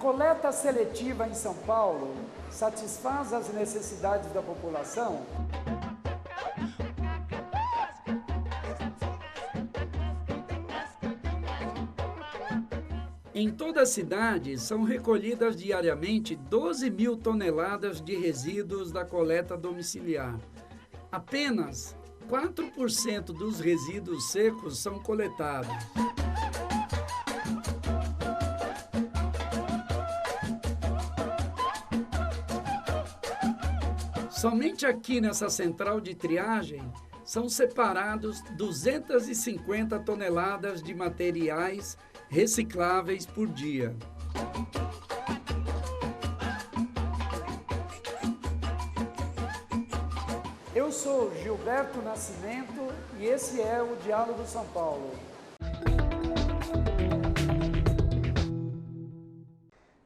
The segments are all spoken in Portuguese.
coleta seletiva em São Paulo satisfaz as necessidades da população? Em toda a cidade, são recolhidas diariamente 12 mil toneladas de resíduos da coleta domiciliar. Apenas 4% dos resíduos secos são coletados. Somente aqui nessa central de triagem são separados 250 toneladas de materiais recicláveis por dia. Eu sou Gilberto Nascimento e esse é o Diálogo São Paulo.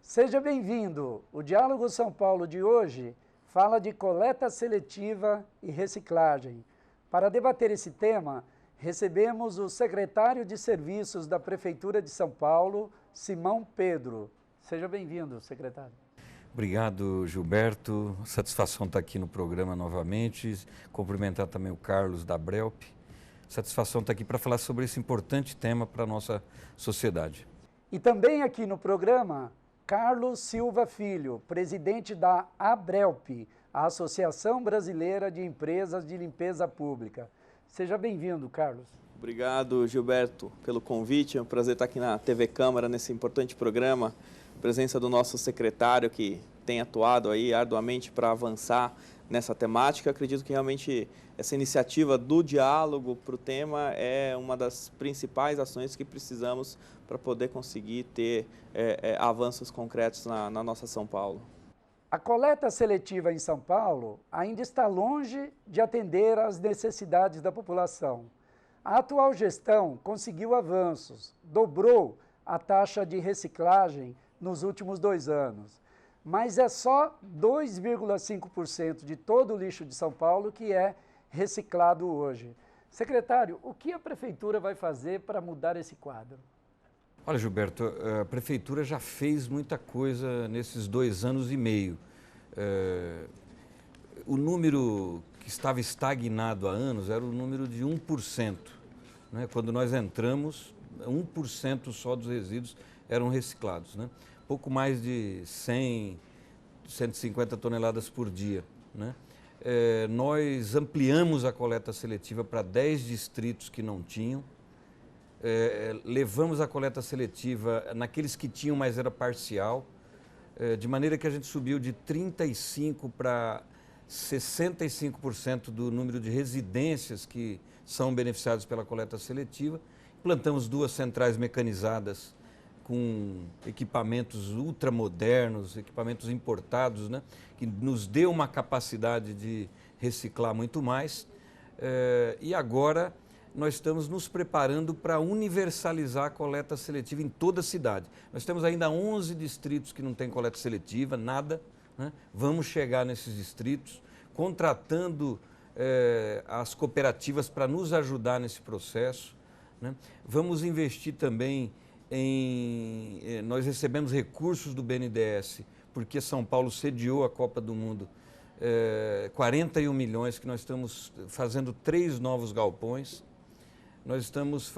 Seja bem-vindo. O Diálogo São Paulo de hoje fala de coleta seletiva e reciclagem. Para debater esse tema, recebemos o secretário de Serviços da Prefeitura de São Paulo, Simão Pedro. Seja bem-vindo, secretário. Obrigado, Gilberto. Satisfação estar aqui no programa novamente. Cumprimentar também o Carlos da Abrelp. Satisfação estar aqui para falar sobre esse importante tema para a nossa sociedade. E também aqui no programa, Carlos Silva Filho, presidente da Abrelp, a Associação Brasileira de Empresas de Limpeza Pública. Seja bem-vindo, Carlos. Obrigado, Gilberto, pelo convite. É um prazer estar aqui na TV Câmara, nesse importante programa. A presença do nosso secretário, que tem atuado aí arduamente para avançar nessa temática. Acredito que realmente essa iniciativa do diálogo para o tema é uma das principais ações que precisamos para poder conseguir ter avanços concretos na nossa São Paulo. A coleta seletiva em São Paulo ainda está longe de atender às necessidades da população. A atual gestão conseguiu avanços, dobrou a taxa de reciclagem nos últimos 2 anos. Mas é só 2,5% de todo o lixo de São Paulo que é reciclado hoje. Secretário, o que a Prefeitura vai fazer para mudar esse quadro? Olha, Gilberto, a Prefeitura já fez muita coisa nesses 2 anos e meio. O número que estava estagnado há anos era o número de 1%. Né? Quando nós entramos, 1% só dos resíduos eram reciclados. Né? Pouco mais de 100, 150 toneladas por dia. Né? Nós ampliamos a coleta seletiva para 10 distritos que não tinham. Levamos a coleta seletiva naqueles que tinham, mas era parcial, de maneira que a gente subiu de 35% para 65% do número de residências que são beneficiadas pela coleta seletiva. Implantamos 2 centrais mecanizadas com equipamentos ultramodernos, equipamentos importados, né, que nos deu uma capacidade de reciclar muito mais. E agora nós estamos nos preparando para universalizar a coleta seletiva em toda a cidade. Nós temos ainda 11 distritos que não têm coleta seletiva, nada. Né? Vamos chegar nesses distritos, contratando as cooperativas para nos ajudar nesse processo. Né? Vamos investir também nós recebemos recursos do BNDES, porque São Paulo sediou a Copa do Mundo, 41 milhões que nós estamos fazendo 3 novos galpões. Nós estamos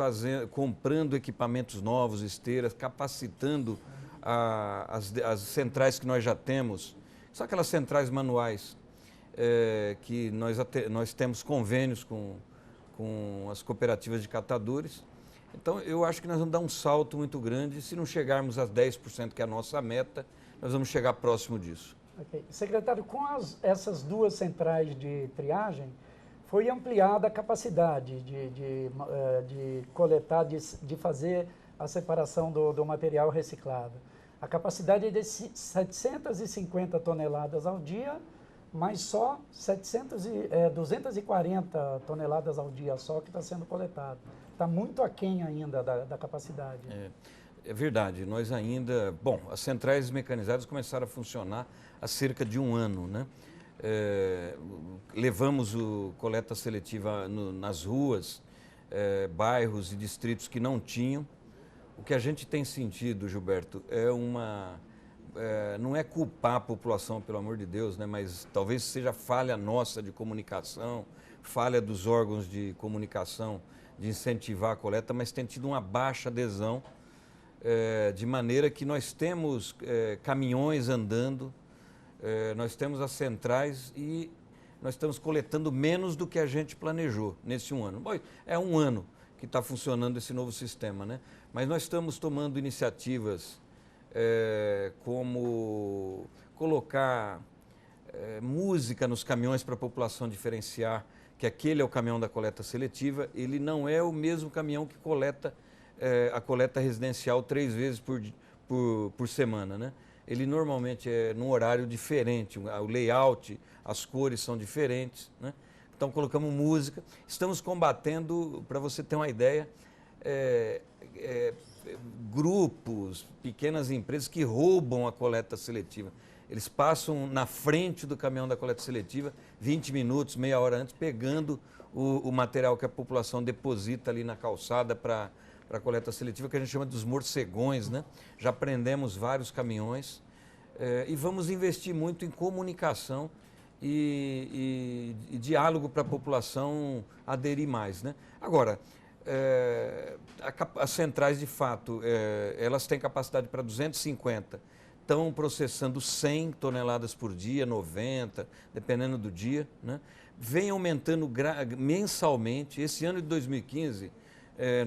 comprando equipamentos novos, esteiras, capacitando as centrais que nós já temos. São aquelas centrais manuais que nós temos convênios com as cooperativas de catadores. Então, eu acho que nós vamos dar um salto muito grande. Se não chegarmos a 10%, que é a nossa meta, nós vamos chegar próximo disso. Okay. Secretário, com essas 2 centrais de triagem, foi ampliada a capacidade de coletar, de fazer a separação do material reciclado. A capacidade é de 750 toneladas ao dia, mas só 240 toneladas ao dia só que está sendo coletado. Está muito aquém ainda da capacidade. É verdade, nós ainda... Bom, as centrais mecanizadas começaram a funcionar há cerca de 1 ano, né? Levamos o coleta seletiva nas ruas, bairros e distritos que não tinham. O que a gente tem sentido, Gilberto, é uma não é culpar a população, pelo amor de Deus, né? Mas talvez seja falha nossa de comunicação, falha dos órgãos de comunicação de incentivar a coleta, mas tem tido uma baixa adesão, de maneira que nós temos caminhões andando, nós temos as centrais e nós estamos coletando menos do que a gente planejou nesse um ano. Bom, é um ano que está funcionando esse novo sistema, né? Mas nós estamos tomando iniciativas como colocar música nos caminhões para a população diferenciar que aquele é o caminhão da coleta seletiva. Ele não é o mesmo caminhão que coleta a coleta residencial 3 vezes por semana, né? Ele normalmente é num horário diferente, o layout, as cores são diferentes, né? Então colocamos música, estamos combatendo, para você ter uma ideia, grupos, pequenas empresas que roubam a coleta seletiva. Eles passam na frente do caminhão da coleta seletiva 20 minutos, meia hora antes, pegando o material que a população deposita ali na calçada para a coleta seletiva, que a gente chama dos morcegões, né? Já prendemos vários caminhões e vamos investir muito em comunicação e diálogo para a população aderir mais, né? Agora, as centrais, de fato, elas têm capacidade para 250, estão processando 100 toneladas por dia, 90, dependendo do dia, né? Vem aumentando mensalmente. Esse ano de 2015,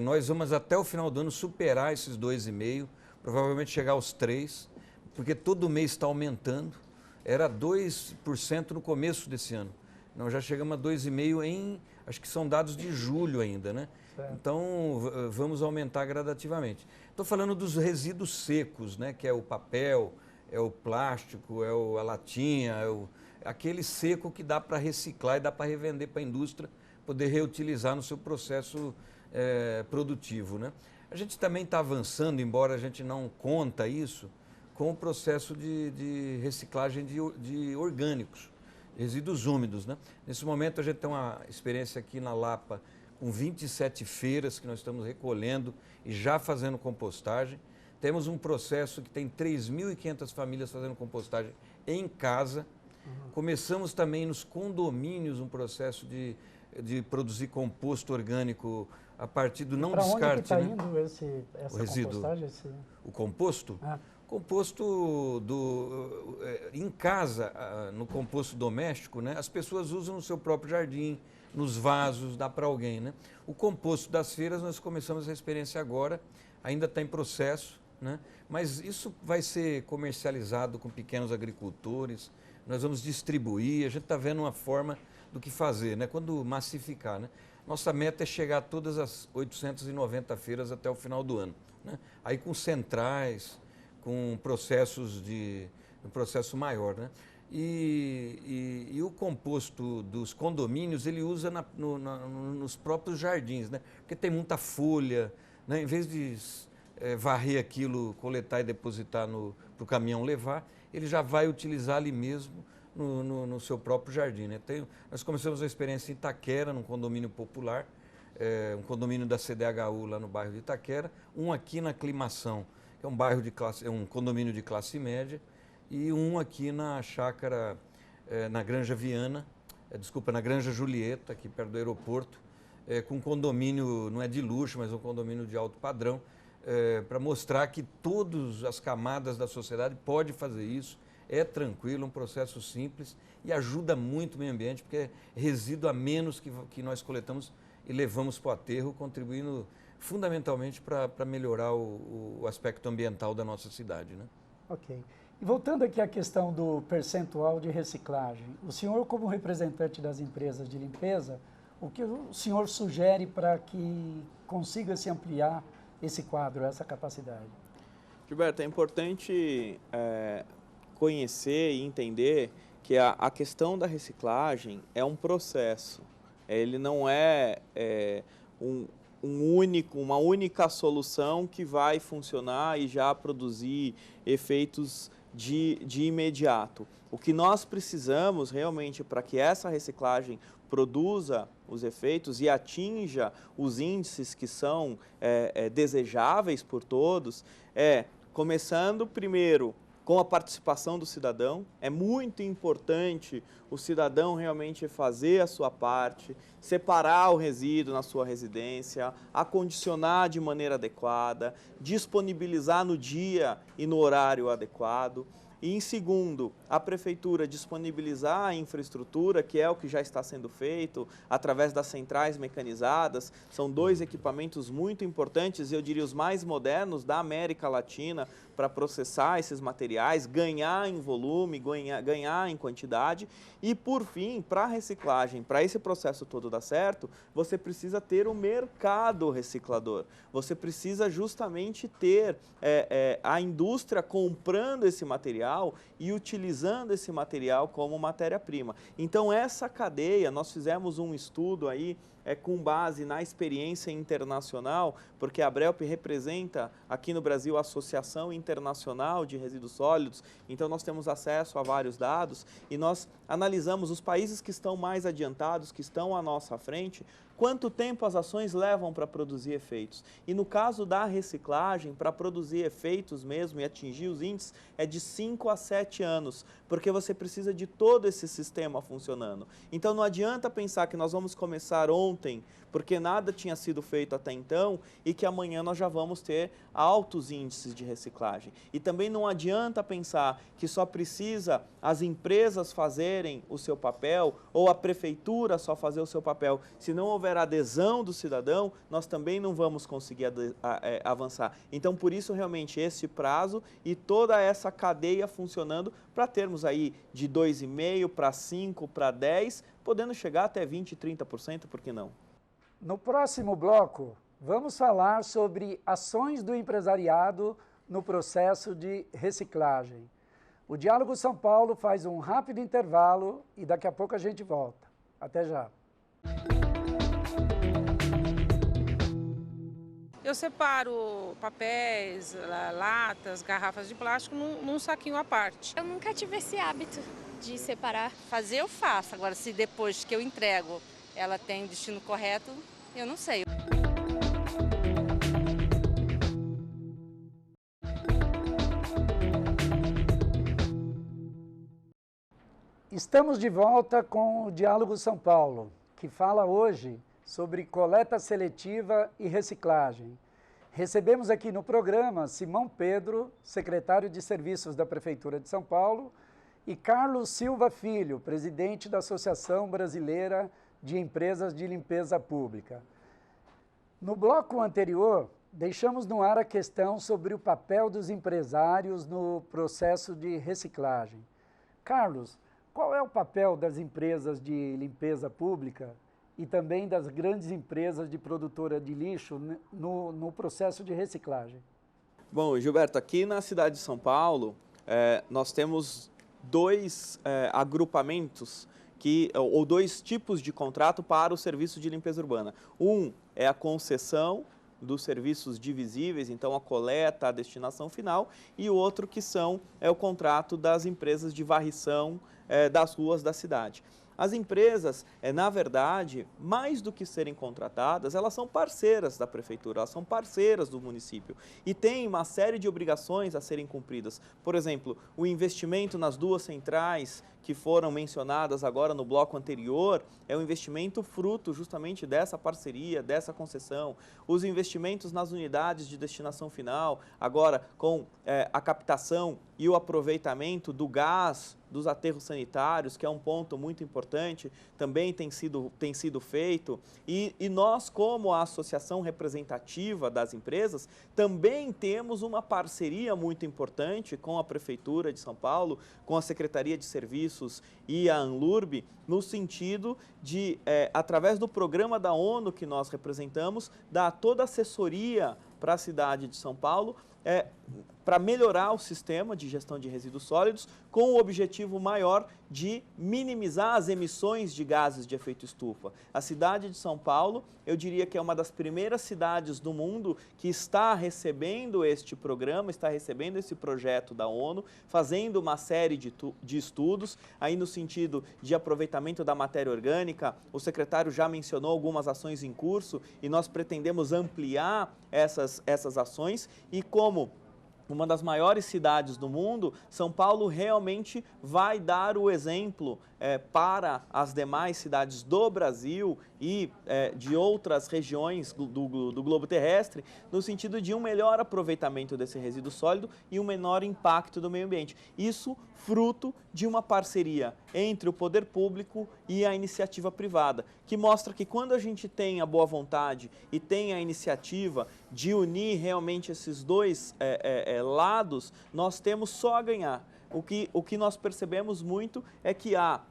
nós vamos até o final do ano superar esses 2,5, provavelmente chegar aos 3, porque todo mês está aumentando. Era 2% no começo desse ano. Nós já chegamos a 2,5 acho que são dados de julho ainda, né? Certo. Então, vamos aumentar gradativamente. Estou falando dos resíduos secos, né? Que é o papel, é o plástico, a latinha, aquele seco que dá para reciclar e dá para revender para a indústria, poder reutilizar no seu processo produtivo, né? A gente também está avançando, embora a gente não conta isso, com o processo de reciclagem de orgânicos, resíduos úmidos, né? Nesse momento a gente tem uma experiência aqui na Lapa com 27 feiras que nós estamos recolhendo e já fazendo compostagem. Temos um processo que tem 3.500 famílias fazendo compostagem em casa. Uhum. Começamos também nos condomínios um processo de produzir composto orgânico a partir do não descarte. Para onde está indo essa compostagem? O composto? Composto em casa, no composto doméstico, né? As pessoas usam no seu próprio jardim, nos vasos, dá para alguém, né? O composto das feiras, nós começamos a experiência agora, ainda está em processo, né? Mas isso vai ser comercializado com pequenos agricultores, nós vamos distribuir, a gente está vendo uma forma do que fazer, né? Quando massificar, né? Nossa meta é chegar a todas as 890 feiras até o final do ano, né? Aí com centrais, com processos um processo maior, né? E o composto dos condomínios ele usa nos próprios jardins, né? Porque tem muita folha, né? Em vez de varrer aquilo, coletar e depositar para o caminhão levar, ele já vai utilizar ali mesmo no seu próprio jardim, né? Nós começamos a experiência em Itaquera, num condomínio popular, um condomínio da CDHU lá no bairro de Itaquera, um aqui na Aclimação, que é um bairro um condomínio de classe média, e um aqui na chácara, na Granja Viana, na Granja Julieta, aqui perto do aeroporto, com um condomínio, não é de luxo, mas um condomínio de alto padrão, para mostrar que todas as camadas da sociedade podem fazer isso, é tranquilo, um processo simples e ajuda muito o meio ambiente, porque é resíduo a menos que nós coletamos e levamos para o aterro, contribuindo fundamentalmente para melhorar o aspecto ambiental da nossa cidade, né? Ok. E voltando aqui à questão do percentual de reciclagem, o senhor, como representante das empresas de limpeza, o que o senhor sugere para que consiga se ampliar esse quadro, essa capacidade? Gilberto, é importante conhecer e entender que a questão da reciclagem é um processo. Ele não é uma única solução que vai funcionar e já produzir efeitos de imediato. O que nós precisamos realmente para que essa reciclagem produza os efeitos e atinja os índices que são desejáveis por todos, começando primeiro com a participação do cidadão. É muito importante o cidadão realmente fazer a sua parte, separar o resíduo na sua residência, acondicionar de maneira adequada, disponibilizar no dia e no horário adequado. E, em segundo, a Prefeitura disponibilizar a infraestrutura, que é o que já está sendo feito, através das centrais mecanizadas. São 2 equipamentos muito importantes, eu diria os mais modernos da América Latina, para processar esses materiais, ganhar em volume, ganhar em quantidade. E, por fim, para a reciclagem, para esse processo todo dar certo, você precisa ter o mercado reciclador. Você precisa justamente ter a indústria comprando esse material e utilizando esse material como matéria-prima. Então, essa cadeia, nós fizemos um estudo aí, com base na experiência internacional, porque a Abrelp representa aqui no Brasil a Associação Internacional de Resíduos Sólidos, então nós temos acesso a vários dados e nós analisamos os países que estão mais adiantados, que estão à nossa frente, quanto tempo as ações levam para produzir efeitos. E no caso da reciclagem, para produzir efeitos mesmo e atingir os índices, é de 5 a 7 anos, porque você precisa de todo esse sistema funcionando. Então não adianta pensar que nós vamos começar ontem, porque nada tinha sido feito até então, e que amanhã nós já vamos ter altos índices de reciclagem. E também não adianta pensar que só precisa as empresas fazerem o seu papel, ou a prefeitura só fazer o seu papel. Se não houver adesão do cidadão, nós também não vamos conseguir avançar. Então, por isso, realmente, esse prazo e toda essa cadeia funcionando para termos aí de 2,5% para 5% para 10%, podendo chegar até 20%, 30%, por que não? No próximo bloco, vamos falar sobre ações do empresariado no processo de reciclagem. O Diálogo São Paulo faz um rápido intervalo e daqui a pouco a gente volta. Até já. Eu separo papéis, latas, garrafas de plástico num saquinho à parte. Eu nunca tive esse hábito de separar. Fazer eu faço, agora se depois que eu entrego ela tem o destino correto, eu não sei. Estamos de volta com o Diálogo São Paulo, que fala hoje sobre coleta seletiva e reciclagem. Recebemos aqui no programa Simão Pedro, secretário de Serviços da Prefeitura de São Paulo, e Carlos Silva Filho, presidente da Associação Brasileira de Empresas de Limpeza Pública. No bloco anterior, deixamos no ar a questão sobre o papel dos empresários no processo de reciclagem. Carlos, qual é o papel das empresas de limpeza pública e também das grandes empresas de produtora de lixo no processo de reciclagem? Bom, Gilberto, aqui na cidade de São Paulo, nós temos 2 agrupamentos ou 2 tipos de contrato para o serviço de limpeza urbana. Um é a concessão dos serviços divisíveis, então a coleta, a destinação final, e o outro que é o contrato das empresas de varrição das ruas da cidade. As empresas, na verdade, mais do que serem contratadas, elas são parceiras da prefeitura, elas são parceiras do município e têm uma série de obrigações a serem cumpridas. Por exemplo, o investimento nas 2 centrais que foram mencionadas agora no bloco anterior é um investimento fruto justamente dessa parceria, dessa concessão. Os investimentos nas unidades de destinação final, agora com a captação e o aproveitamento do gás dos aterros sanitários, que é um ponto muito importante, também tem sido feito. E nós, como a associação representativa das empresas, também temos uma parceria muito importante com a Prefeitura de São Paulo, com a Secretaria de Serviços e a ANLURB, no sentido de, através do programa da ONU que nós representamos, dar toda a assessoria para a cidade de São Paulo, para melhorar o sistema de gestão de resíduos sólidos, com o objetivo maior de minimizar as emissões de gases de efeito estufa. A cidade de São Paulo, eu diria que é uma das primeiras cidades do mundo que está recebendo este programa, está recebendo esse projeto da ONU, fazendo uma série de estudos, aí no sentido de aproveitamento da matéria orgânica. O secretário já mencionou algumas ações em curso e nós pretendemos ampliar essas ações, e como uma das maiores cidades do mundo, São Paulo realmente vai dar o exemplo para as demais cidades do Brasil e de outras regiões do globo terrestre, no sentido de um melhor aproveitamento desse resíduo sólido e um menor impacto do meio ambiente. Isso fruto de uma parceria entre o poder público e a iniciativa privada, que mostra que quando a gente tem a boa vontade e tem a iniciativa de unir realmente esses dois lados, nós temos só a ganhar. O que nós percebemos muito é que há,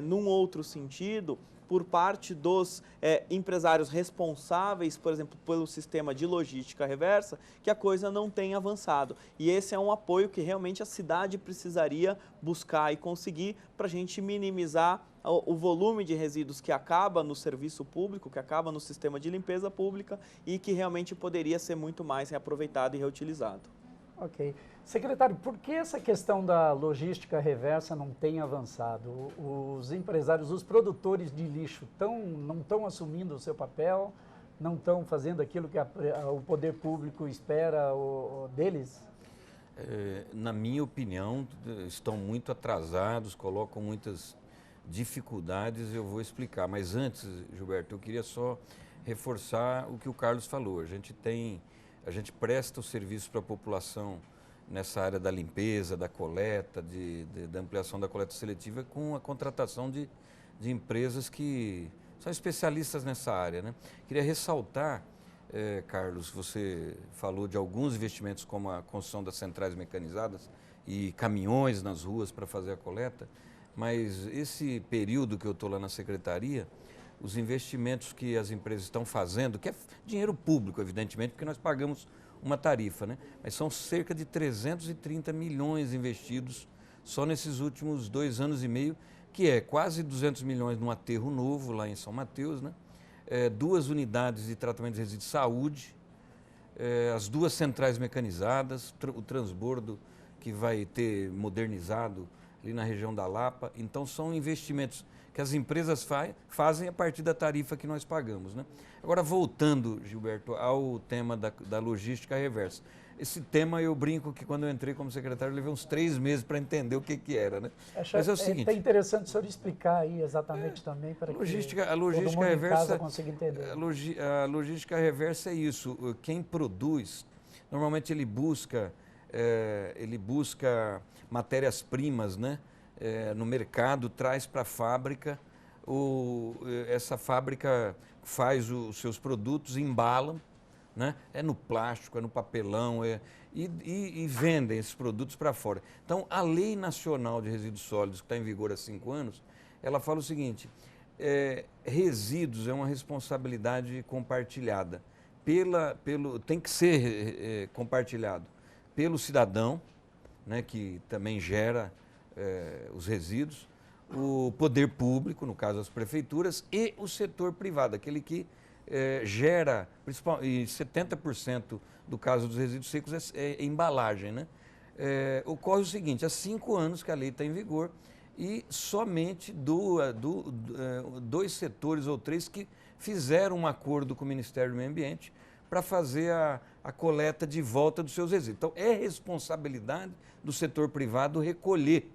num outro sentido, por parte dos empresários responsáveis, por exemplo, pelo sistema de logística reversa, que a coisa não tem avançado. E esse é um apoio que realmente a cidade precisaria buscar e conseguir para a gente minimizar o volume de resíduos que acaba no serviço público, que acaba no sistema de limpeza pública e que realmente poderia ser muito mais reaproveitado e reutilizado. Ok. Secretário, por que essa questão da logística reversa não tem avançado? Os empresários, os produtores de lixo não estão assumindo o seu papel, não estão fazendo aquilo que o poder público espera deles? Na minha opinião, estão muito atrasados, colocam muitas dificuldades, eu vou explicar. Mas antes, Gilberto, eu queria só reforçar o que o Carlos falou. A gente presta o serviço para a população nessa área da limpeza, da coleta, da ampliação da coleta seletiva com a contratação de empresas que são especialistas nessa área, né? Queria ressaltar, Carlos, você falou de alguns investimentos como a construção das centrais mecanizadas e caminhões nas ruas para fazer a coleta, mas esse período que eu estou lá na secretaria, os investimentos que as empresas estão fazendo, que é dinheiro público, evidentemente, porque nós pagamos uma tarifa, né? Mas são cerca de 330 milhões investidos só nesses últimos 2 anos e meio, que é quase 200 milhões num aterro novo lá em São Mateus, né? 2 unidades de tratamento de resíduos de saúde, as 2 centrais mecanizadas, o transbordo que vai ter modernizado ali na região da Lapa. Então são investimentos que as empresas fazem a partir da tarifa que nós pagamos, né? Agora, voltando, Gilberto, ao tema da logística reversa. Esse tema eu brinco que quando eu entrei como secretário eu levei uns 3 meses para entender o que era, né? Mas é o seguinte... É interessante o senhor explicar aí exatamente também para que a logística reversa, consiga entender. A logística reversa é isso. Quem produz, normalmente ele busca matérias-primas, né? No mercado, traz para a fábrica, essa fábrica faz os seus produtos, embala, né? É no plástico, é no papelão, e vendem esses produtos para fora. Então, a Lei Nacional de Resíduos Sólidos, que está em vigor há 5 anos, ela fala o seguinte, resíduos é uma responsabilidade compartilhada, tem que ser compartilhado pelo cidadão, né, que também gera os resíduos, o poder público, no caso as prefeituras, e o setor privado, aquele que gera, e 70% do caso dos resíduos secos é embalagem, né? Ocorre o seguinte, há 5 anos que a lei está em vigor e somente 2 setores ou 3 que fizeram um acordo com o Ministério do Meio Ambiente para fazer a coleta de volta dos seus resíduos. Então, é responsabilidade do setor privado recolher,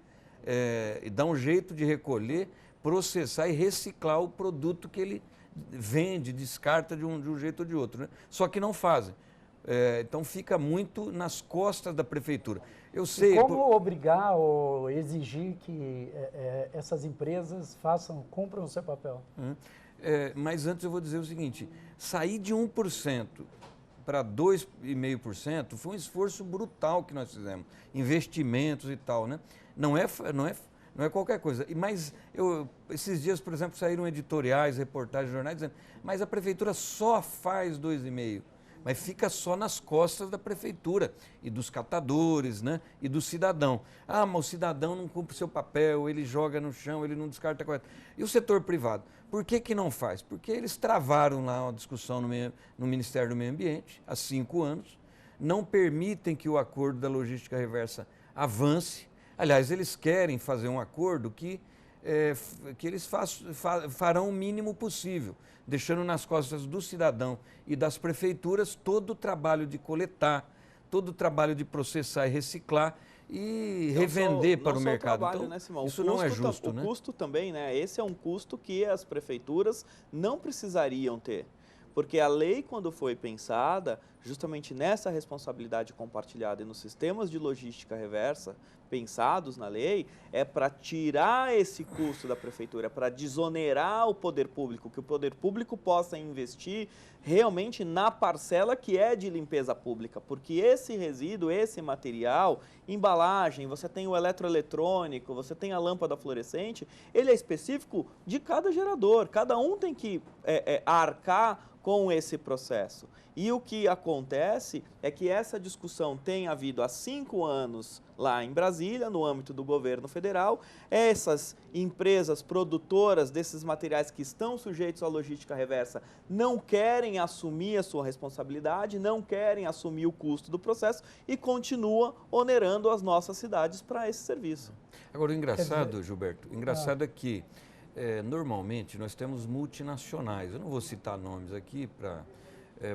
e dar um jeito de recolher, processar e reciclar o produto que ele vende, descarta de um jeito ou de outro, né? Só que não fazem. Então, fica muito nas costas da prefeitura. Eu sei... E como obrigar ou exigir que essas empresas cumpram o seu papel? Mas antes eu vou dizer o seguinte, sair de 1% para 2,5% foi um esforço brutal que nós fizemos, investimentos e tal, né? Não é qualquer coisa. Mas esses dias, por exemplo, saíram editoriais, reportagens, jornais dizendo, mas a prefeitura só faz 2,5%, mas fica só nas costas da prefeitura e dos catadores, né? E do cidadão. Ah, mas o cidadão não cumpre o seu papel, ele joga no chão, ele não descarta correto. E o setor privado? Por que não faz? Porque eles travaram lá uma discussão no Ministério do Meio Ambiente há 5 anos, não permitem que o acordo da logística reversa avance. Aliás, eles querem fazer um acordo que eles farão o mínimo possível, deixando nas costas do cidadão e das prefeituras todo o trabalho de coletar, todo o trabalho de processar e reciclar e revender para o mercado. Trabalho, então, né, Simão? isso não é justo, né? O custo também, né? Esse é um custo que as prefeituras não precisariam ter. Porque a lei, quando foi pensada, justamente nessa responsabilidade compartilhada e nos sistemas de logística reversa pensados na lei, é para tirar esse custo da prefeitura, para desonerar o poder público, que o poder público possa investir realmente na parcela que é de limpeza pública, porque esse resíduo, esse material, embalagem, você tem o eletroeletrônico, você tem a lâmpada fluorescente, ele é específico de cada gerador, cada um tem que arcar com esse processo. E o que acontece é que essa discussão tem havido há 5 anos lá em Brasília, no âmbito do governo federal. Essas empresas produtoras desses materiais que estão sujeitos à logística reversa não querem assumir a sua responsabilidade, não querem assumir o custo do processo e continua onerando as nossas cidades para esse serviço. Agora, o engraçado, Gilberto, é que normalmente nós temos multinacionais, eu não vou citar nomes aqui,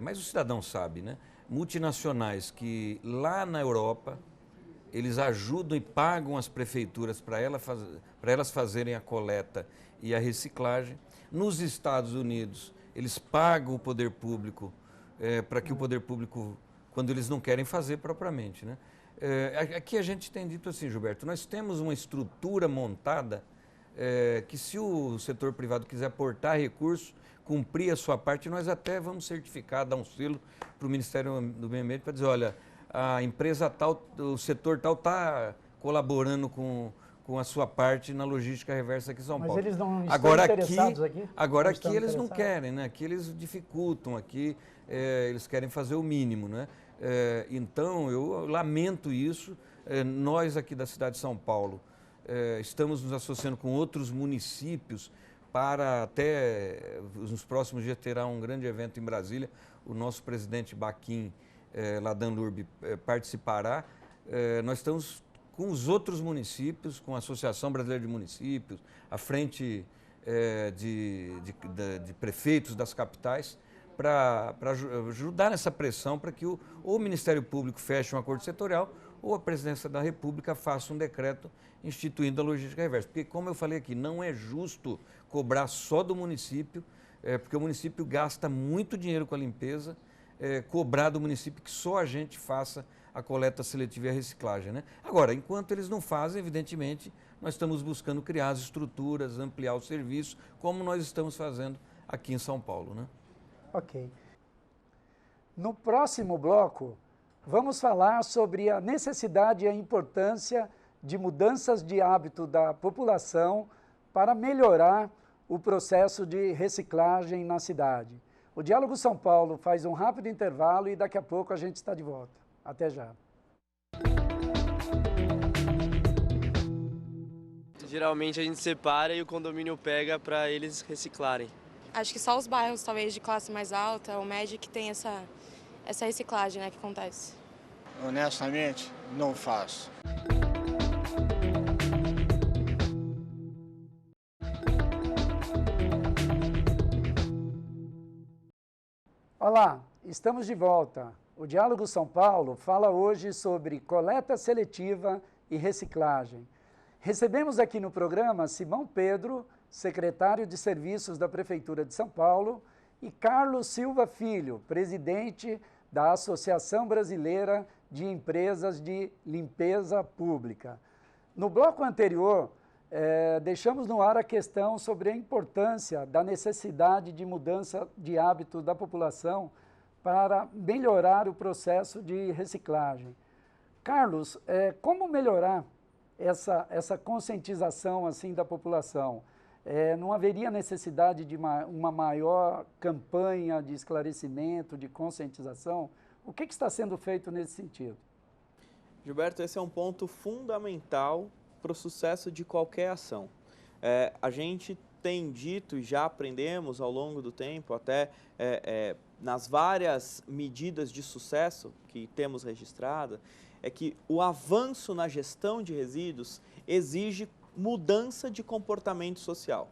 mas o cidadão sabe, né? Multinacionais que lá na Europa, eles ajudam e pagam as prefeituras para elas fazerem a coleta e a reciclagem. Nos Estados Unidos, eles pagam o poder público para que o poder público, quando eles não querem fazer propriamente, né? Aqui a gente tem dito assim, Gilberto, nós temos uma estrutura montada que se o setor privado quiser aportar recursos, cumprir a sua parte, nós até vamos certificar, dar um selo para o Ministério do Meio Ambiente para dizer, olha, a empresa tal, o setor tal está colaborando com a sua parte na logística reversa aqui em São Paulo. Mas eles não estão interessados aqui? Agora aqui eles não querem, né? Aqui eles dificultam, aqui eles querem fazer o mínimo, né? Então, eu lamento isso. Nós aqui da cidade de São Paulo estamos nos associando com outros municípios para até nos próximos dias terá um grande evento em Brasília. O nosso presidente Baquim, lá da Anlurb, participará. Nós estamos com os outros municípios, com a Associação Brasileira de Municípios, a frente de prefeitos das capitais, para ajudar nessa pressão para que o Ministério Público feche um acordo setorial ou a Presidência da República faça um decreto instituindo a logística reversa. Porque, como eu falei aqui, não é justo cobrar só do município, porque o município gasta muito dinheiro com a limpeza, cobrar do município que só a gente faça a coleta seletiva e a reciclagem, né? Agora, enquanto eles não fazem, evidentemente, nós estamos buscando criar as estruturas, ampliar o serviço, como nós estamos fazendo aqui em São Paulo, né? Ok. No próximo bloco, vamos falar sobre a necessidade e a importância de mudanças de hábito da população para melhorar o processo de reciclagem na cidade. O Diálogo São Paulo faz um rápido intervalo e daqui a pouco a gente está de volta. Até já. Geralmente a gente separa e o condomínio pega para eles reciclarem. Acho que só os bairros, talvez, de classe mais alta ou média, que tem essa reciclagem, né, que acontece. Honestamente, não faço. Olá, estamos de volta. O Diálogo São Paulo fala hoje sobre coleta seletiva e reciclagem. Recebemos aqui no programa Simão Pedro, secretário de Serviços da Prefeitura de São Paulo, e Carlos Silva Filho, presidente da Associação Brasileira de Empresas de Limpeza Pública. No bloco anterior, deixamos no ar a questão sobre a importância da necessidade de mudança de hábito da população para melhorar o processo de reciclagem. Carlos, como melhorar essa conscientização assim da população? Não haveria necessidade de uma maior campanha de esclarecimento, de conscientização? O que está sendo feito nesse sentido? Gilberto, esse é um ponto fundamental para o sucesso de qualquer ação. A gente tem dito e já aprendemos ao longo do tempo, até nas várias medidas de sucesso que temos registrada, é que o avanço na gestão de resíduos exige mudança de comportamento social.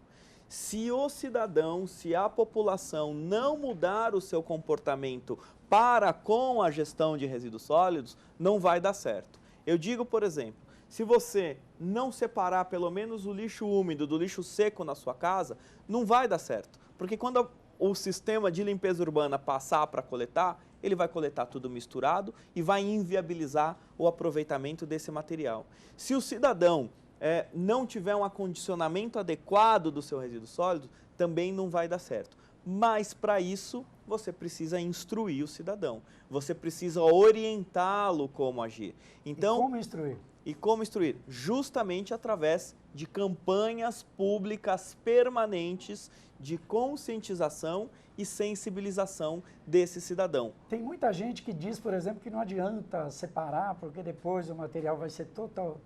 Se o cidadão, se a população não mudar o seu comportamento para com a gestão de resíduos sólidos, não vai dar certo. Eu digo, por exemplo, se você não separar pelo menos o lixo úmido do lixo seco na sua casa, não vai dar certo. Porque quando o sistema de limpeza urbana passar para coletar, ele vai coletar tudo misturado e vai inviabilizar o aproveitamento desse material. Se o cidadão não tiver um acondicionamento adequado do seu resíduo sólido, também não vai dar certo. Mas para isso, você precisa instruir o cidadão. Você precisa orientá-lo como agir. Então, e como instruir? E como instruir? Justamente através de campanhas públicas permanentes de conscientização e sensibilização desse cidadão. Tem muita gente que diz, por exemplo, que não adianta separar, porque depois o material vai ser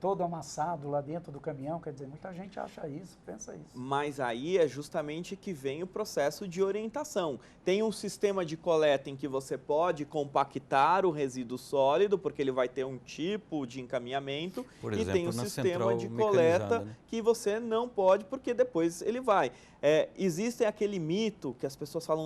todo amassado lá dentro do caminhão. Quer dizer, muita gente acha isso, pensa isso. Mas aí é justamente que vem o processo de orientação. Tem um sistema de coleta em que você pode compactar o resíduo sólido, porque ele vai ter um tipo de encaminhamento. Por exemplo, e tem um na sistema de central coleta, mecanizada, né? que você não pode, porque depois ele vai. Existe aquele mito que as pessoas falam,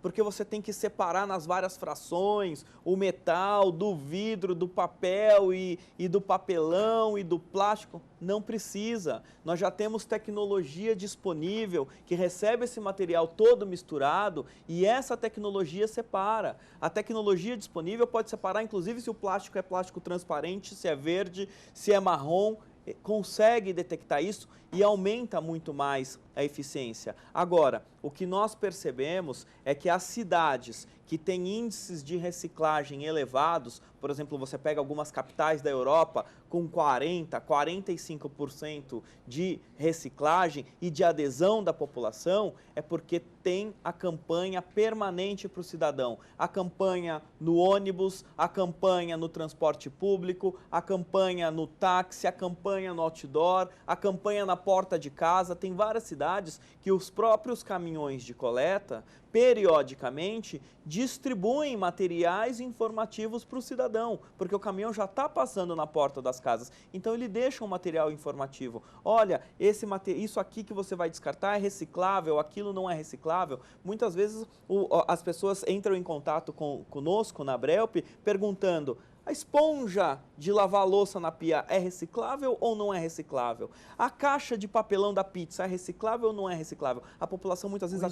porque você tem que separar nas várias frações o metal do vidro, do papel e do papelão e do plástico. Não precisa. Nós já temos tecnologia disponível que recebe esse material todo misturado e essa tecnologia separa. A tecnologia disponível pode separar, inclusive, se o plástico é plástico transparente, se é verde, se é marrom, consegue detectar isso e aumenta muito mais a eficiência. Agora, o que nós percebemos é que as cidades que têm índices de reciclagem elevados, por exemplo, você pega algumas capitais da Europa com 40%, 45% de reciclagem e de adesão da população, é porque tem a campanha permanente para o cidadão. A campanha no ônibus, a campanha no transporte público, a campanha no táxi, a campanha no outdoor, a campanha na porta de casa. Tem várias cidades que os próprios caminhões de coleta, periodicamente, distribuem materiais informativos para o cidadão, porque o caminhão já está passando na porta das casas. Então ele deixa um material informativo. Olha, isso aqui que você vai descartar é reciclável, aquilo não é reciclável. Muitas vezes as pessoas entram em contato conosco na Brelp perguntando: a esponja de lavar louça na pia é reciclável ou não é reciclável? A caixa de papelão da pizza é reciclável ou não é reciclável? A população muitas vezes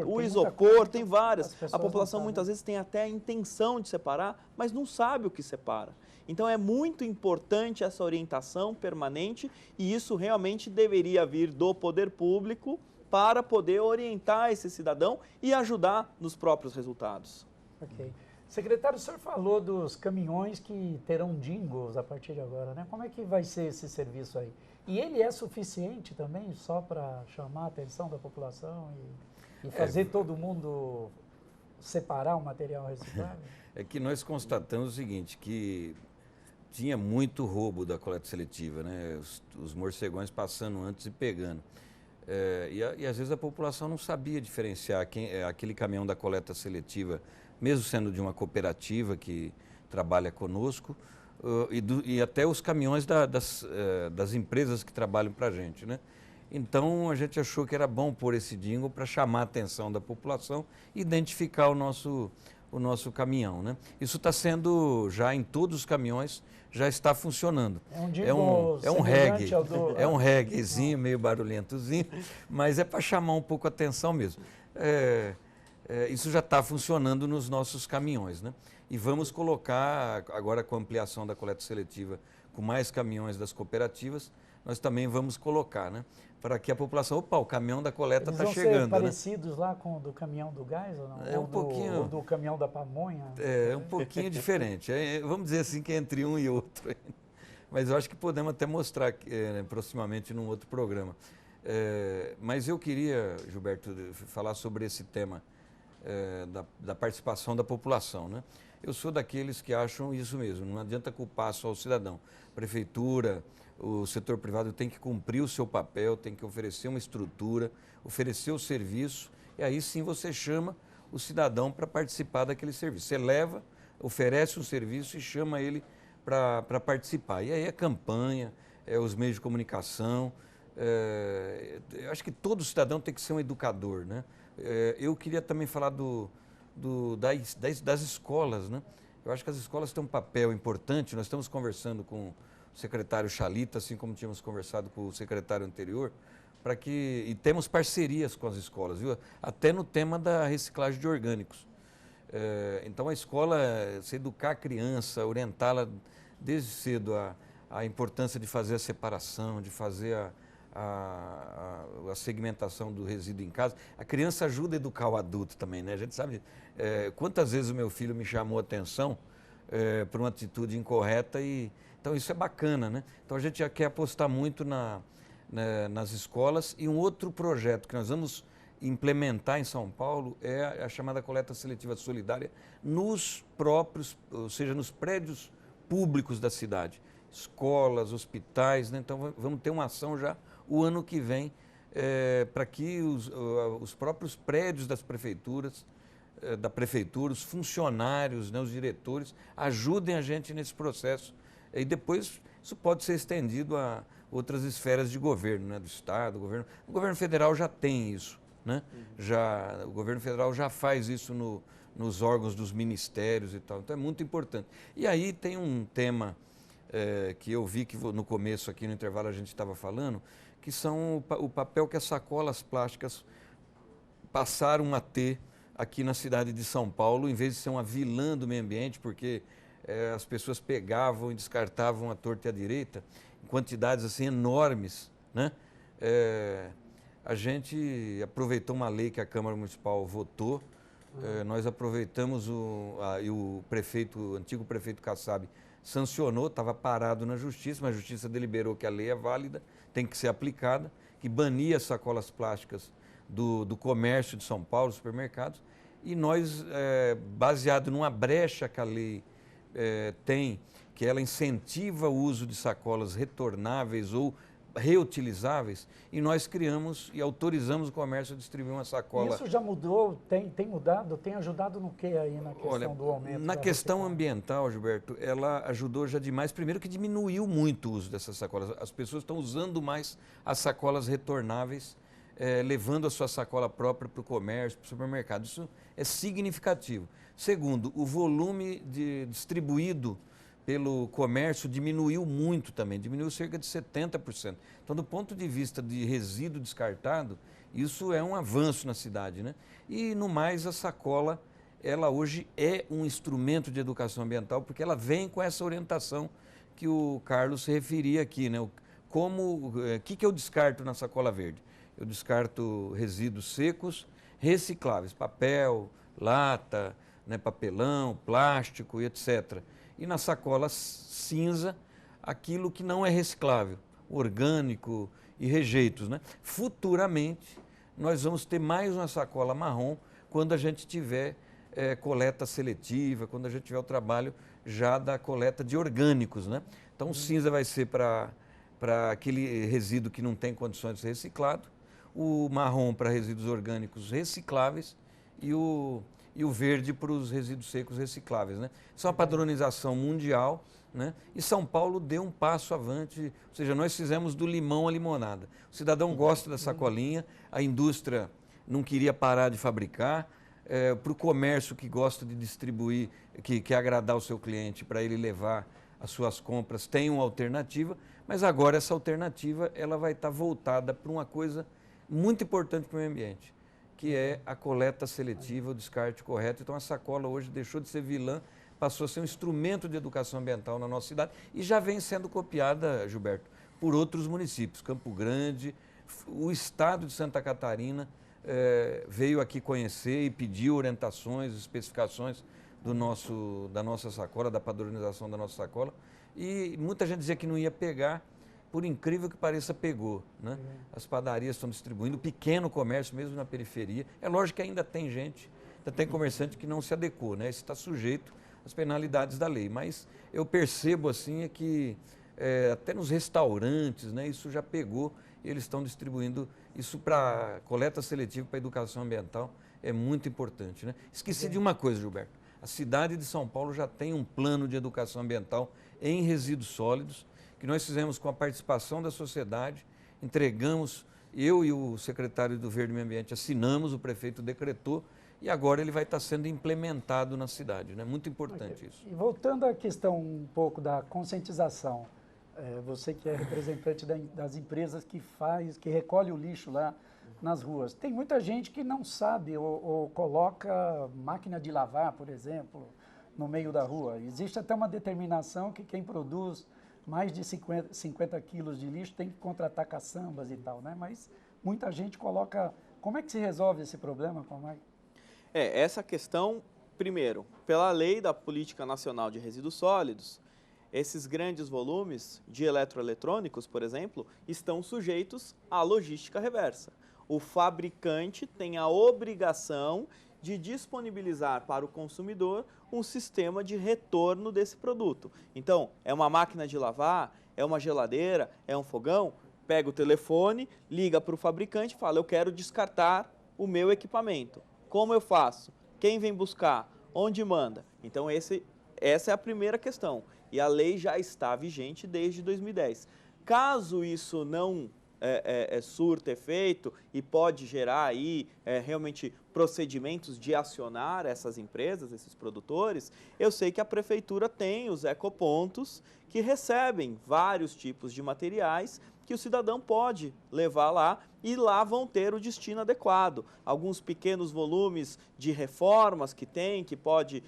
o isopor, tem várias. A população muitas vezes tem até a intenção de separar, mas não sabe o que separa. Então é muito importante essa orientação permanente e isso realmente deveria vir do poder público para poder orientar esse cidadão e ajudar nos próprios resultados. Ok. Secretário, o senhor falou dos caminhões que terão jingles a partir de agora, né? Como é que vai ser esse serviço aí? E ele é suficiente também só para chamar a atenção da população e fazer todo mundo separar o material reciclável? É que nós constatamos o seguinte, que tinha muito roubo da coleta seletiva, né? Os morcegões passando antes e pegando. E às vezes a população não sabia diferenciar aquele caminhão da coleta seletiva, mesmo sendo de uma cooperativa que trabalha conosco, e até os caminhões das empresas que trabalham para a gente, né? Então a gente achou que era bom pôr esse jingle para chamar a atenção da população e identificar o nosso caminhão, né? Isso está sendo, já em todos os caminhões, já está funcionando. É um reggae, é um reggaezinho, meio barulhentozinho, mas é para chamar um pouco a atenção mesmo. Isso já está funcionando nos nossos caminhões, né? E vamos colocar, agora com a ampliação da coleta seletiva, com mais caminhões das cooperativas, nós também vamos colocar, né? Para que a população, o caminhão da coleta está chegando. Eles vão ser parecidos lá com o do caminhão do gás ou não? Ou do caminhão da pamonha? É um pouquinho diferente. Vamos dizer assim que é entre um e outro. Mas eu acho que podemos até mostrar proximamente num outro programa. Mas eu queria, Gilberto, falar sobre esse tema da participação da população, né? Eu sou daqueles que acham isso mesmo, não adianta culpar só o cidadão. Prefeitura, o setor privado tem que cumprir o seu papel, tem que oferecer uma estrutura, oferecer o serviço, e aí sim você chama o cidadão para participar daquele serviço. Você leva, oferece um serviço e chama ele para participar. E aí é campanha, os meios de comunicação, Eu acho que todo cidadão tem que ser um educador, né? Eu queria também falar das escolas, né? Eu acho que as escolas têm um papel importante. Nós estamos conversando com o secretário Chalita, assim como tínhamos conversado com o secretário anterior, e temos parcerias com as escolas, viu? Até no tema da reciclagem de orgânicos. Então a escola, se educar a criança, orientá-la desde cedo a importância de fazer a separação, de fazer a segmentação do resíduo em casa. A criança ajuda a educar o adulto também, né? A gente sabe quantas vezes o meu filho me chamou a atenção por uma atitude incorreta então isso é bacana, né? Então a gente já quer apostar muito nas escolas, e um outro projeto que nós vamos implementar em São Paulo é a chamada coleta seletiva solidária nos próprios, ou seja, nos prédios públicos da cidade, escolas, hospitais, né? Então vamos ter uma ação já o ano que vem para que os próprios prédios das prefeituras, os funcionários, né, os diretores, ajudem a gente nesse processo. E depois isso pode ser estendido a outras esferas de governo, né, do Estado, o governo federal já tem isso, né? O governo federal já faz isso nos órgãos dos ministérios e tal, então é muito importante. E aí tem um tema que eu vi que no começo aqui no intervalo a gente estava falando, que são o papel que as sacolas plásticas passaram a ter aqui na cidade de São Paulo, em vez de ser uma vilã do meio ambiente, porque as pessoas pegavam e descartavam à torta e à direita, em quantidades assim enormes, né? A gente aproveitou uma lei que a Câmara Municipal votou, nós aproveitamos e o antigo prefeito Kassab sancionou, estava parado na Justiça, mas a Justiça deliberou que a lei é válida, tem que ser aplicada, que bania as sacolas plásticas do comércio de São Paulo, supermercados, e nós, baseado numa brecha que a lei tem, que ela incentiva o uso de sacolas retornáveis ou reutilizáveis, e nós criamos e autorizamos o comércio a distribuir uma sacola. Isso já mudou? Tem mudado? Tem ajudado no que aí na questão do aumento? Na questão ambiental, Gilberto, ela ajudou já demais. Primeiro que diminuiu muito o uso dessas sacolas. As pessoas estão usando mais as sacolas retornáveis, levando a sua sacola própria para o comércio, para o supermercado. Isso é significativo. Segundo, o volume distribuído pelo comércio diminuiu muito também, diminuiu cerca de 70%. Então, do ponto de vista de resíduo descartado, isso é um avanço na cidade, né? E, no mais, a sacola, ela hoje é um instrumento de educação ambiental, porque ela vem com essa orientação que o Carlos se referia aqui, né? O que eu descarto na sacola verde? Eu descarto resíduos secos, recicláveis, papel, lata, né, papelão, plástico e etc. E na sacola cinza, aquilo que não é reciclável, orgânico e rejeitos, né? Futuramente, nós vamos ter mais uma sacola marrom quando a gente tiver coleta seletiva, quando a gente tiver o trabalho já da coleta de orgânicos, né? Então, o cinza vai ser para aquele resíduo que não tem condições de ser reciclado, o marrom para resíduos orgânicos recicláveis e o verde para os resíduos secos recicláveis, né? Isso é uma padronização mundial, né? E São Paulo deu um passo avante, ou seja, nós fizemos do limão a limonada. O cidadão gosta da sacolinha, a indústria não queria parar de fabricar, para o comércio que gosta de distribuir, que quer agradar o seu cliente para ele levar as suas compras, tem uma alternativa, mas agora essa alternativa ela vai estar voltada para uma coisa muito importante para o meio ambiente, que é a coleta seletiva, o descarte correto. Então a sacola hoje deixou de ser vilã, passou a ser um instrumento de educação ambiental na nossa cidade e já vem sendo copiada, Gilberto, por outros municípios. Campo Grande, o estado de Santa Catarina veio aqui conhecer e pediu orientações, especificações da nossa sacola, da padronização da nossa sacola. E muita gente dizia que não ia pegar, por incrível que pareça, pegou, né? As padarias estão distribuindo, o pequeno comércio, mesmo na periferia. É lógico que ainda tem gente, ainda tem comerciante que não se adequou, né? Esse está sujeito às penalidades da lei. Mas eu percebo assim que até nos restaurantes, né, isso já pegou e eles estão distribuindo isso para coleta seletiva, para educação ambiental. É muito importante, né? Esqueci de uma coisa, Gilberto. A cidade de São Paulo já tem um plano de educação ambiental em resíduos sólidos, que nós fizemos com a participação da sociedade entregamos, eu e o secretário do Verde e Meio Ambiente assinamos, o prefeito decretou, e agora ele vai estar sendo implementado na cidade, né? Muito importante isso. E voltando à questão um pouco da conscientização, você que é representante das empresas que recolhe o lixo lá nas ruas, tem muita gente que não sabe ou coloca máquina de lavar, por exemplo, no meio da rua. Existe até uma determinação que quem produz mais de 50 quilos de lixo tem que contratar caçambas e tal, né? Mas muita gente coloca... Como é que se resolve esse problema? Essa questão, primeiro, pela lei da Política Nacional de Resíduos Sólidos, esses grandes volumes de eletroeletrônicos, por exemplo, estão sujeitos à logística reversa. O fabricante tem a obrigação de disponibilizar para o consumidor um sistema de retorno desse produto. Então, é uma máquina de lavar, é uma geladeira, é um fogão, pega o telefone, liga para o fabricante e fala, eu quero descartar o meu equipamento. Como eu faço? Quem vem buscar? Onde manda? Então, essa é a primeira questão. E a lei já está vigente desde 2010. Caso isso não surta efeito e pode gerar aí realmente procedimentos de acionar essas empresas, esses produtores, eu sei que a prefeitura tem os ecopontos que recebem vários tipos de materiais que o cidadão pode levar lá e lá vão ter o destino adequado. Alguns pequenos volumes de reformas que tem, que pode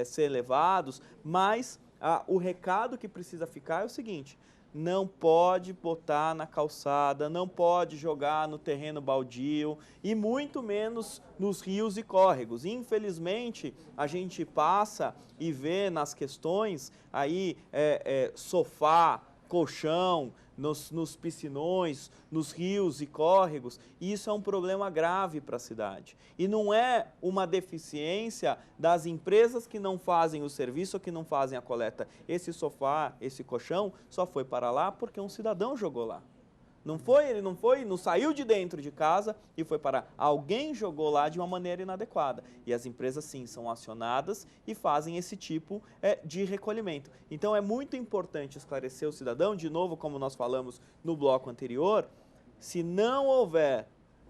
ser levados, mas o recado que precisa ficar é o seguinte, não pode botar na calçada, não pode jogar no terreno baldio e muito menos nos rios e córregos. Infelizmente, a gente passa e vê nas questões aí sofá, colchão, nos piscinões, nos rios e córregos, e isso é um problema grave para a cidade. E não é uma deficiência das empresas que não fazem o serviço ou que não fazem a coleta. Esse sofá, esse colchão, só foi para lá porque um cidadão jogou lá. Não saiu de dentro de casa e foi parar. Alguém jogou lá de uma maneira inadequada. E as empresas, sim, são acionadas e fazem esse tipo de recolhimento. Então, é muito importante esclarecer o cidadão, de novo, como nós falamos no bloco anterior, se não houver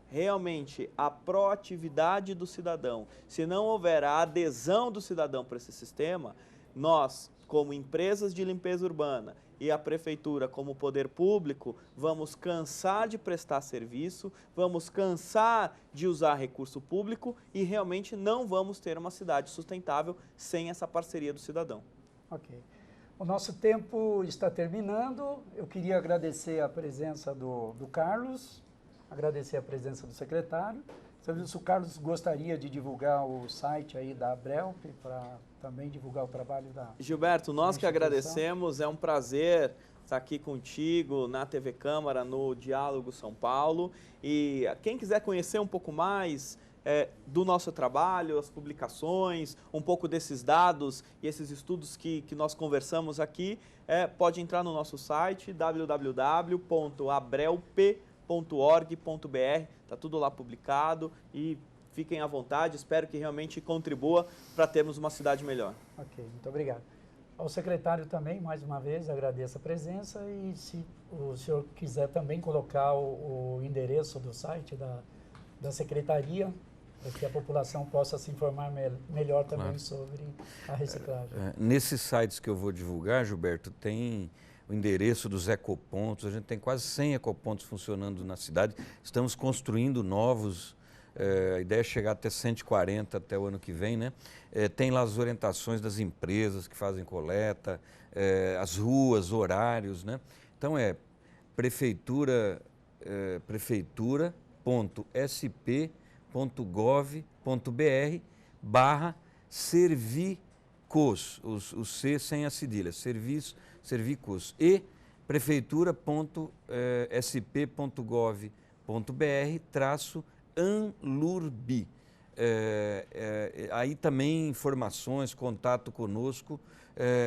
realmente a proatividade do cidadão, se não houver a adesão do cidadão para esse sistema, nós, como empresas de limpeza urbana, e a prefeitura, como poder público, vamos cansar de prestar serviço, vamos cansar de usar recurso público e realmente não vamos ter uma cidade sustentável sem essa parceria do cidadão. Ok. O nosso tempo está terminando. Eu queria agradecer a presença do Carlos, agradecer a presença do secretário. Se o Carlos gostaria de divulgar o site aí da Abrelp para também divulgar o trabalho da Gilberto, nós que agradecemos, é um prazer estar aqui contigo na TV Câmara, no Diálogo São Paulo. E quem quiser conhecer um pouco mais do nosso trabalho, as publicações, um pouco desses dados e esses estudos que nós conversamos aqui, pode entrar no nosso site www.abrelp.org.br, está tudo lá publicado e fiquem à vontade, espero que realmente contribua para termos uma cidade melhor. Ok, muito obrigado. Ao secretário também, mais uma vez, agradeço a presença e se o senhor quiser também colocar o endereço do site da secretaria, para que a população possa se informar melhor também sobre a reciclagem. Nesses sites que eu vou divulgar, Gilberto, tem o endereço dos ecopontos, a gente tem quase 100 ecopontos funcionando na cidade, estamos construindo novos, a ideia é chegar até 140 até o ano que vem, né? Tem lá as orientações das empresas que fazem coleta, as ruas, horários, né? Então prefeitura.sp.gov.br/servicos, o C sem a cedilha, servicos, e prefeitura.sp.gov.br/Anlurbi. Aí também informações, contato conosco,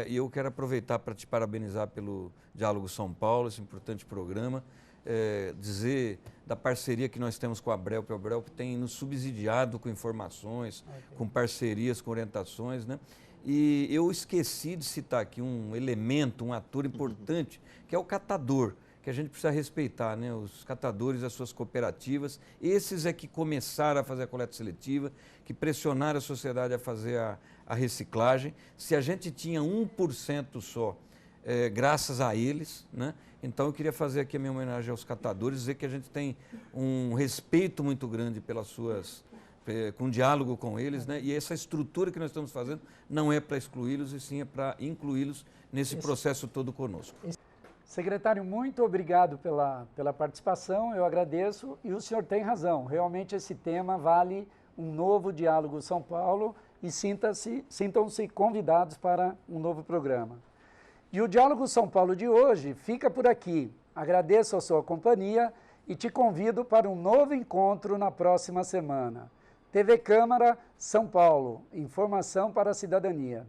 e eu quero aproveitar para te parabenizar pelo Diálogo São Paulo, esse importante programa, dizer da parceria que nós temos com a Abrelp. A Abrelp tem nos subsidiado com informações, com parcerias, com orientações, né? E eu esqueci de citar aqui um elemento, um ator importante, que é o catador, que a gente precisa respeitar, né, os catadores, as suas cooperativas. Esses é que começaram a fazer a coleta seletiva, que pressionaram a sociedade a fazer a reciclagem. Se a gente tinha 1% só, graças a eles, né? Então eu queria fazer aqui a minha homenagem aos catadores, dizer que a gente tem um respeito muito grande pelas suas, com diálogo com eles, né? E essa estrutura que nós estamos fazendo não é para excluí-los, e sim é para incluí-los nesse processo todo conosco. Secretário, muito obrigado pela participação, eu agradeço, e o senhor tem razão, realmente esse tema vale um novo Diálogo São Paulo, e sintam-se convidados para um novo programa. E o Diálogo São Paulo de hoje fica por aqui. Agradeço a sua companhia e te convido para um novo encontro na próxima semana. TV Câmara, São Paulo. Informação para a cidadania.